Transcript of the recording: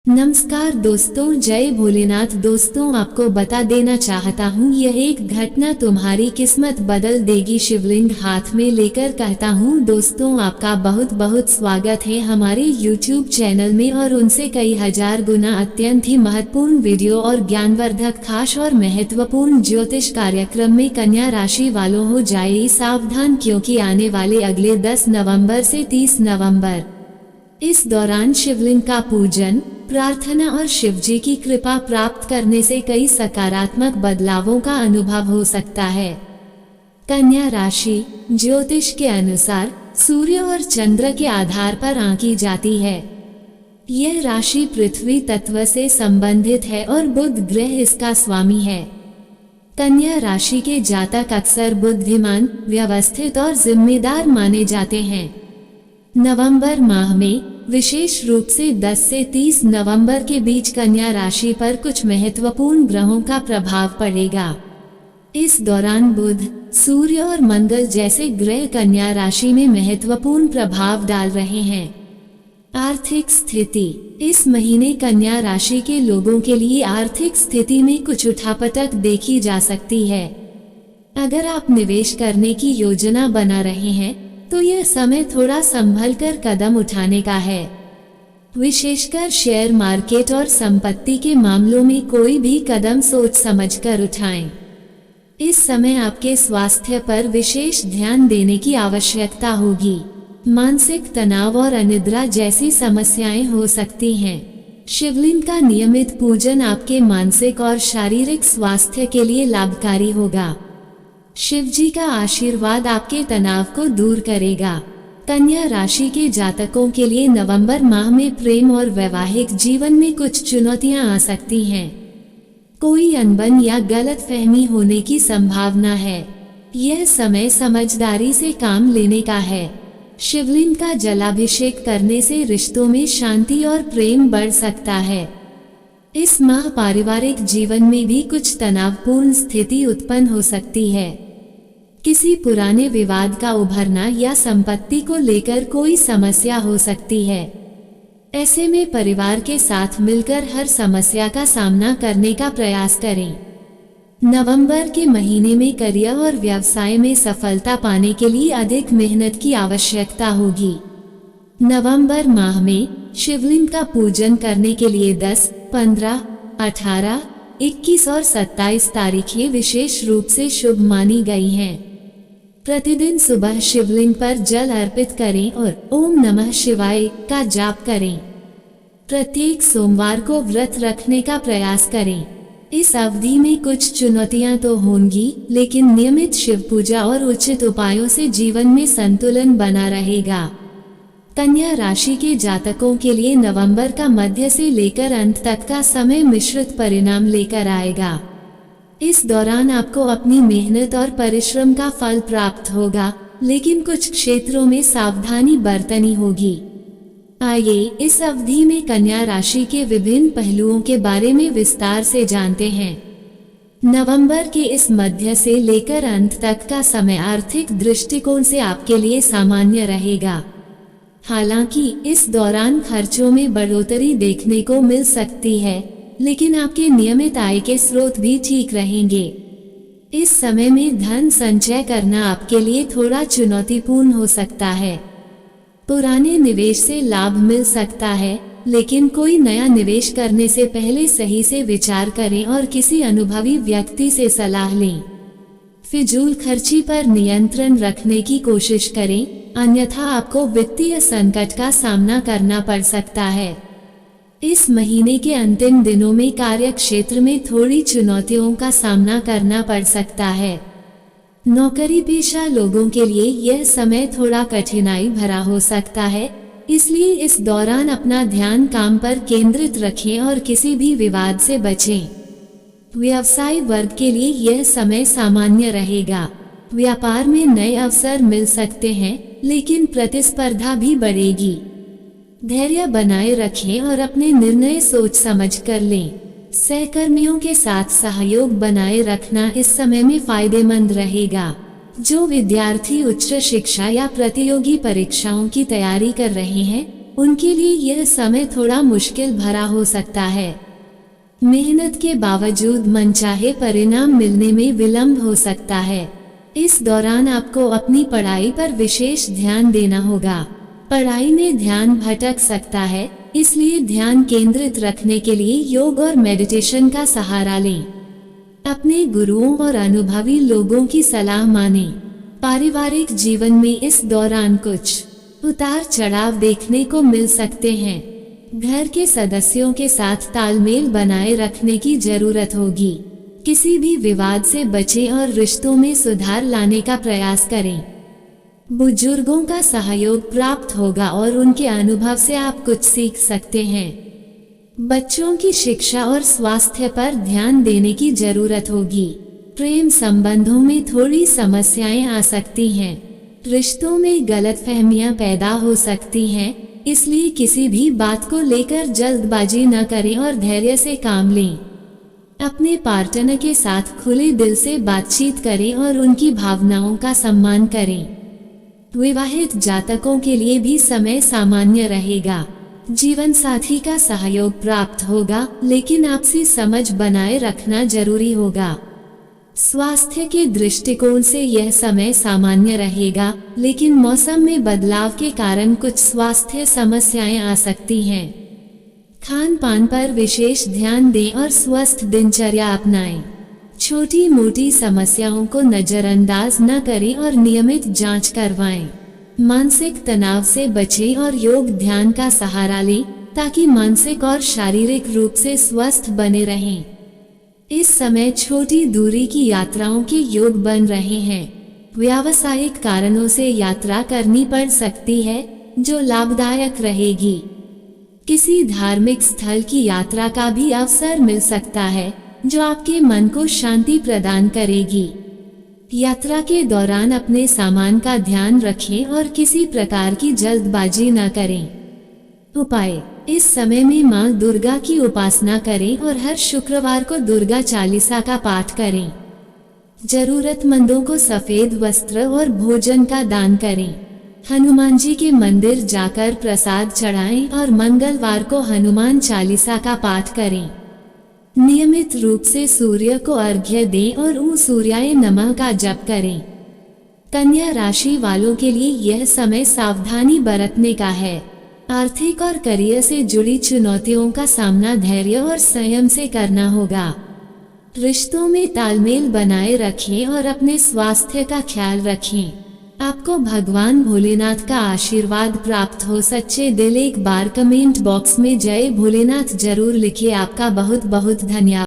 नमस्कार दोस्तों, जय भोलेनाथ। दोस्तों, आपको बता देना चाहता हूँ, यह एक घटना तुम्हारी किस्मत बदल देगी। शिवलिंग हाथ में लेकर कहता हूँ। दोस्तों, आपका बहुत बहुत स्वागत है हमारे YouTube चैनल में और उनसे कई हजार गुना अत्यंत ही महत्वपूर्ण वीडियो और ज्ञानवर्धक खास और महत्वपूर्ण ज्योतिष कार्यक्रम में कन्या राशि वालों हो जाए सावधान, क्योंकि आने वाले अगले 10 नवंबर से 30 नवंबर इस दौरान शिवलिंग का पूजन, प्रार्थना और शिवजी की कृपा प्राप्त करने से कई सकारात्मक बदलावों का अनुभव हो सकता है। कन्या राशि ज्योतिष के अनुसार सूर्य और चंद्र के आधार पर आंकी जाती है। यह राशि पृथ्वी तत्व से संबंधित है और बुध ग्रह इसका स्वामी है। कन्या राशि के जातक अक्सर बुद्धिमान, व्यवस्थित और जिम्मेदार माने जाते हैं। नवंबर माह में विशेष रूप से 10 से 30 नवंबर के बीच कन्या राशि पर कुछ महत्वपूर्ण ग्रहों का प्रभाव पड़ेगा। इस दौरान बुध, सूर्य और मंगल जैसे ग्रह कन्या राशि में महत्वपूर्ण प्रभाव डाल रहे हैं। आर्थिक स्थिति इस महीने कन्या राशि के लोगों के लिए आर्थिक स्थिति में कुछ उठापटक देखी जा सकती है। अगर आप निवेश करने की योजना बना रहे हैं तो यह समय थोड़ा संभल कर कदम उठाने का है। विशेषकर शेयर मार्केट और संपत्ति के मामलों में कोई भी कदम सोच समझकर उठाएं। इस समय आपके स्वास्थ्य पर विशेष ध्यान देने की आवश्यकता होगी। मानसिक तनाव और अनिद्रा जैसी समस्याएं हो सकती हैं। शिवलिंग का नियमित पूजन आपके मानसिक और शारीरिक स्वास्थ्य के लिए लाभकारी होगा। शिवजी का आशीर्वाद आपके तनाव को दूर करेगा। कन्या राशि के जातकों के लिए नवंबर माह में प्रेम और वैवाहिक जीवन में कुछ चुनौतियां आ सकती हैं। कोई अनबन या गलतफहमी होने की संभावना है। यह समय समझदारी से काम लेने का है। शिवलिंग का जलाभिषेक करने से रिश्तों में शांति और प्रेम बढ़ सकता है। इस माह पारिवारिक जीवन में भी कुछ तनावपूर्ण स्थिति उत्पन्न हो सकती है। किसी पुराने विवाद का उभरना या संपत्ति को लेकर कोई समस्या हो सकती है। ऐसे में परिवार के साथ मिलकर हर समस्या का सामना करने का प्रयास करें। नवंबर के महीने में करियर और व्यवसाय में सफलता पाने के लिए अधिक मेहनत की आवश्यकता होगी। नवंबर माह में शिवलिंग का पूजन करने के लिए 10, 15, 18, 21 और 27 तारीखें विशेष रूप से शुभ मानी गई हैं। प्रतिदिन सुबह शिवलिंग पर जल अर्पित करें और ओम नमः शिवाय का जाप करें। प्रत्येक सोमवार को व्रत रखने का प्रयास करें। इस अवधि में कुछ चुनौतियां तो होंगी, लेकिन नियमित शिव पूजा और उचित उपायों से जीवन में संतुलन बना रहेगा। कन्या राशि के जातकों के लिए नवंबर का मध्य से लेकर अंत तक का समय मिश्रित परिणाम लेकर आएगा। इस दौरान आपको अपनी मेहनत और परिश्रम का फल प्राप्त होगा, लेकिन कुछ क्षेत्रों में सावधानी बरतनी होगी। आइए इस अवधि में कन्या राशि के विभिन्न पहलुओं के बारे में विस्तार से जानते हैं। नवंबर के इस मध्य से लेकर अंत तक का समय आर्थिक दृष्टिकोण से आपके लिए सामान्य रहेगा। हालांकि इस दौरान खर्चों में बढ़ोतरी देखने को मिल सकती है, लेकिन आपके नियमित आय के स्रोत भी ठीक रहेंगे। इस समय में धन संचय करना आपके लिए थोड़ा चुनौतीपूर्ण हो सकता है। पुराने निवेश से लाभ मिल सकता है, लेकिन कोई नया निवेश करने से पहले सही से विचार करें और किसी अनुभवी व्यक्ति से सलाह लें। फिजूल खर्ची पर नियंत्रण रखने की कोशिश करें, अन्यथा आपको वित्तीय संकट का सामना करना पड़ सकता है। इस महीने के अंतिम दिनों में कार्य क्षेत्र में थोड़ी चुनौतियों का सामना करना पड़ सकता है। नौकरी पेशा लोगों के लिए यह समय थोड़ा कठिनाई भरा हो सकता है, इसलिए इस दौरान अपना ध्यान काम पर केंद्रित रखें और किसी भी विवाद से बचें। व्यवसाय वर्ग के लिए यह समय सामान्य रहेगा। व्यापार में नए अवसर मिल सकते हैं, लेकिन प्रतिस्पर्धा भी बढ़ेगी। धैर्य बनाए रखें और अपने निर्णय सोच समझ कर लें। सहकर्मियों के साथ सहयोग बनाए रखना इस समय में फायदेमंद रहेगा। जो विद्यार्थी उच्च शिक्षा या प्रतियोगी परीक्षाओं की तैयारी कर रहे हैं, उनके लिए यह समय थोड़ा मुश्किल भरा हो सकता है। मेहनत के बावजूद मनचाहे परिणाम मिलने में विलंब हो सकता है। इस दौरान आपको अपनी पढ़ाई पर विशेष ध्यान देना होगा। पढ़ाई में ध्यान भटक सकता है, इसलिए ध्यान केंद्रित रखने के लिए योग और मेडिटेशन का सहारा लें। अपने गुरुओं और अनुभवी लोगों की सलाह मानें। पारिवारिक जीवन में इस दौरान कुछ उतार चढ़ाव देखने को मिल सकते हैं। घर के सदस्यों के साथ तालमेल बनाए रखने की जरूरत होगी। किसी भी विवाद से बचें और रिश्तों में सुधार लाने का प्रयास करें। बुजुर्गों का सहयोग प्राप्त होगा और उनके अनुभव से आप कुछ सीख सकते हैं। बच्चों की शिक्षा और स्वास्थ्य पर ध्यान देने की जरूरत होगी। प्रेम संबंधों में थोड़ी समस्याएं आ सकती हैं। रिश्तों में गलतफहमियां पैदा हो सकती हैं, इसलिए किसी भी बात को लेकर जल्दबाजी न करें और धैर्य से काम लें। अपने पार्टनर के साथ खुले दिल से बातचीत करें और उनकी भावनाओं का सम्मान करें। विवाहित जातकों के लिए भी समय सामान्य रहेगा। जीवन साथी का सहयोग प्राप्त होगा, लेकिन आपसी समझ बनाए रखना जरूरी होगा। स्वास्थ्य के दृष्टिकोण से यह समय सामान्य रहेगा, लेकिन मौसम में बदलाव के कारण कुछ स्वास्थ्य समस्याएं आ सकती हैं। खान पान पर विशेष ध्यान दें और स्वस्थ दिनचर्या अपनाएं। छोटी मोटी समस्याओं को नजरअंदाज न करें और नियमित जांच करवाएं। मानसिक तनाव से बचें और योग ध्यान का सहारा लें, ताकि मानसिक और शारीरिक रूप से स्वस्थ बने रहें। इस समय छोटी दूरी की यात्राओं के योग बन रहे हैं। व्यावसायिक कारणों से यात्रा करनी पड़ सकती है, जो लाभदायक रहेगी। किसी धार्मिक स्थल की यात्रा का भी अवसर मिल सकता है, जो आपके मन को शांति प्रदान करेगी। यात्रा के दौरान अपने सामान का ध्यान रखें और किसी प्रकार की जल्दबाजी न करें। उपाय: इस समय में मां दुर्गा की उपासना करें और हर शुक्रवार को दुर्गा चालीसा का पाठ करें। जरूरतमंदों को सफेद वस्त्र और भोजन का दान करें। हनुमान जी के मंदिर जाकर प्रसाद चढ़ाएं और मंगलवार को हनुमान चालीसा का पाठ करें। नियमित रूप से सूर्य को अर्घ्य दें और ओम सूर्याय नमः का जप करें। कन्या राशि वालों के लिए यह समय सावधानी बरतने का है। आर्थिक और करियर से जुड़ी चुनौतियों का सामना धैर्य और संयम से करना होगा। रिश्तों में तालमेल बनाए रखें और अपने स्वास्थ्य का ख्याल रखें। आपको भगवान भोलेनाथ का आशीर्वाद प्राप्त हो। सच्चे दिल एक बार कमेंट बॉक्स में जय भोलेनाथ जरूर लिखिए। आपका बहुत बहुत धन्यवाद।